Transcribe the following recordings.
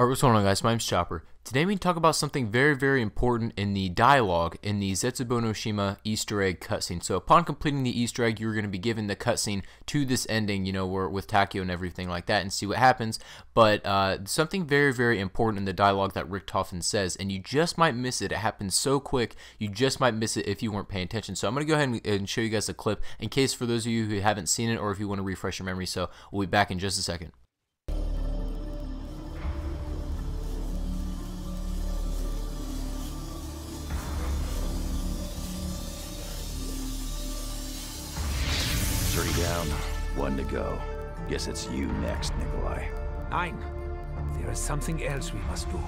Alright, what's going on, guys? My name's Chopper. Today we talk about something very important in the dialogue in the Zetsubou no Shima Easter egg cutscene. So upon completing the Easter egg, you're going to be given the cutscene to this ending, you know, where with Takeo and everything like that, and see what happens. But something very important in the dialogue that Richtofen says, and you just might miss it. It happens so quick, you just might miss it if you weren't paying attention. So I'm going to go ahead and show you guys a clip in case for those of you who haven't seen it, or if you want to refresh your memory. So we'll be back in just a second. Down, one to go. Guess it's you next, Nikolai. Nein. There is something else we must do.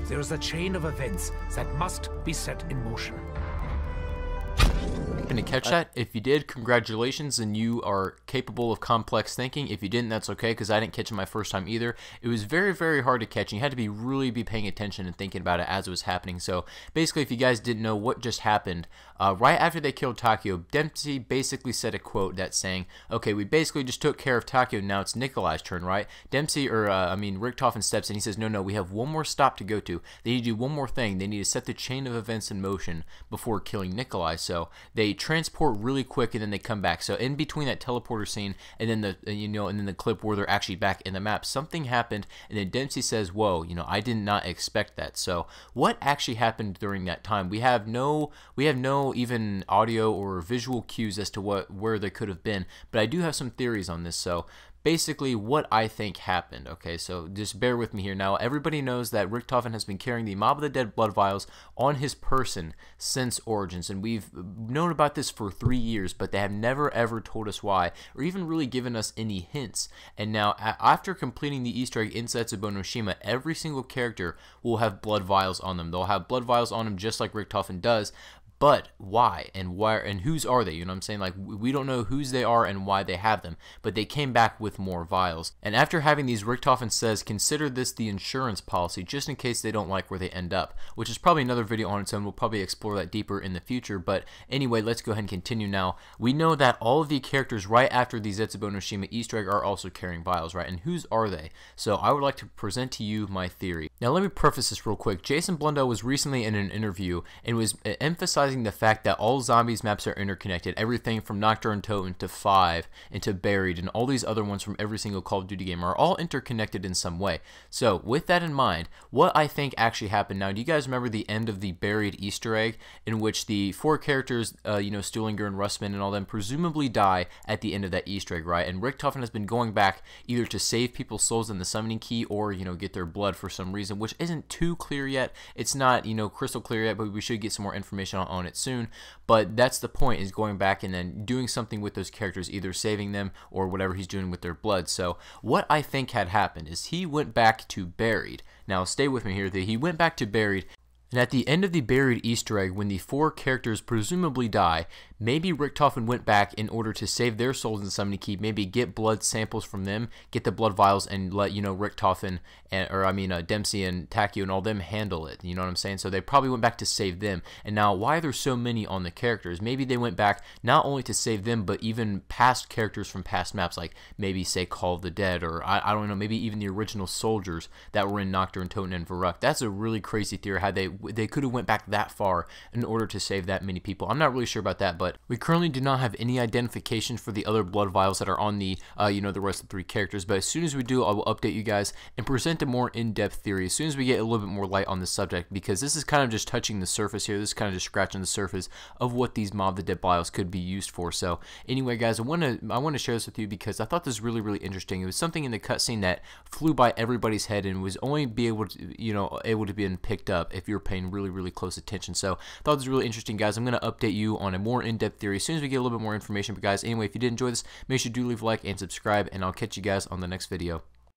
There is a chain of events that must be set in motion. Didn't catch that? If you did, congratulations, and you are capable of complex thinking. If you didn't, that's okay, because I didn't catch it my first time either. It was very hard to catch, and you had to really be paying attention and thinking about it as it was happening. So basically, if you guys didn't know what just happened, right after they killed Takeo, Dempsey basically said a quote that's saying, okay, we basically just took care of Takeo, now it's Nikolai's turn, right? Dempsey, or Richtofen steps in, he says, no, we have one more stop to go to. They need to do one more thing. They need to set the chain of events in motion before killing Nikolai. So they transport really quick, and then they come back. So in between that teleporter scene and then the clip where they're actually back in the map, something happened, and then Dempsey says, whoa, I did not expect that. So what actually happened during that time? We have no even audio or visual cues as to where they could have been, but I do have some theories on this. So basically what I think happened, okay, so just bear with me here. Now, everybody knows that Richtofen has been carrying the Mob of the Dead blood vials on his person since Origins, and we've known about this for 3 years, but they have never ever told us why, or even really given us any hints. And now, after completing the Easter egg in Zetsubou no Shima, every single character will have blood vials on them. They'll have blood vials on them just like Richtofen does. But why and where and whose are they? You know what I'm saying? Like, we don't know whose they are and why they have them, but they came back with more vials. And after having these, Richtofen says, consider this the insurance policy, just in case they don't like where they end up, which is probably another video on its own. We'll probably explore that deeper in the future. But anyway, let's go ahead and continue now. We know that all of the characters right after the Zetsubou no Shima Easter egg are also carrying vials, right? And whose are they? So I would like to present to you my theory. Now, let me preface this real quick. Jason Blundell was recently in an interview and was emphasizing the fact that all zombies maps are interconnected, everything from Nocturne Totem to 5 and to Buried and all these other ones from every single Call of Duty game are all interconnected in some way. So with that in mind, what I think actually happened, now do you guys remember the end of the Buried Easter egg in which the 4 characters, Stuhlinger and Rustman and all them presumably die at the end of that Easter egg, right? And Richtofen has been going back either to save people's souls in the summoning key or, get their blood for some reason, which isn't too clear yet. It's not, crystal clear yet, but we should get some more information on it soon. But that's the point, is going back and then doing something with those characters, either saving them or whatever he's doing with their blood. So what I think had happened is he went back to Buried. Now stay with me here. He went back to Buried, and at the end of the Buried Easter egg, when the 4 characters presumably die, maybe Richtofen went back in order to save their souls in the summoning key, maybe get blood samples from them, get the blood vials, and let, Richtofen, Dempsey and Takeo and all them handle it, you know what I'm saying? So they probably went back to save them. And now, why there's so many on the characters? Maybe they went back not only to save them, but even past characters from past maps, like maybe, say, Call of the Dead, or I don't know, maybe even the original soldiers that were in Nocturne, Totem, and Varuk. That's a really crazy theory, how they could have went back that far in order to save that many people. I'm not really sure about that, but we currently do not have any identification for the other blood vials that are on the, the rest of the 3 characters. But as soon as we do, I will update you guys and present a more in-depth theory as soon as we get a little bit more light on the subject, because this is kind of just touching the surface here. This is kind of just scratching the surface of what these Mob of the Dead vials could be used for. So anyway, guys, I want to share this with you because I thought this was really interesting. It was something in the cutscene that flew by everybody's head and was only able to be picked up if you're paying really close attention. So I thought this was really interesting, guys. I'm going to update you on a more in-depth theory as soon as we get a little bit more information. But guys, anyway, if you did enjoy this, make sure you do leave a like and subscribe, and I'll catch you guys on the next video.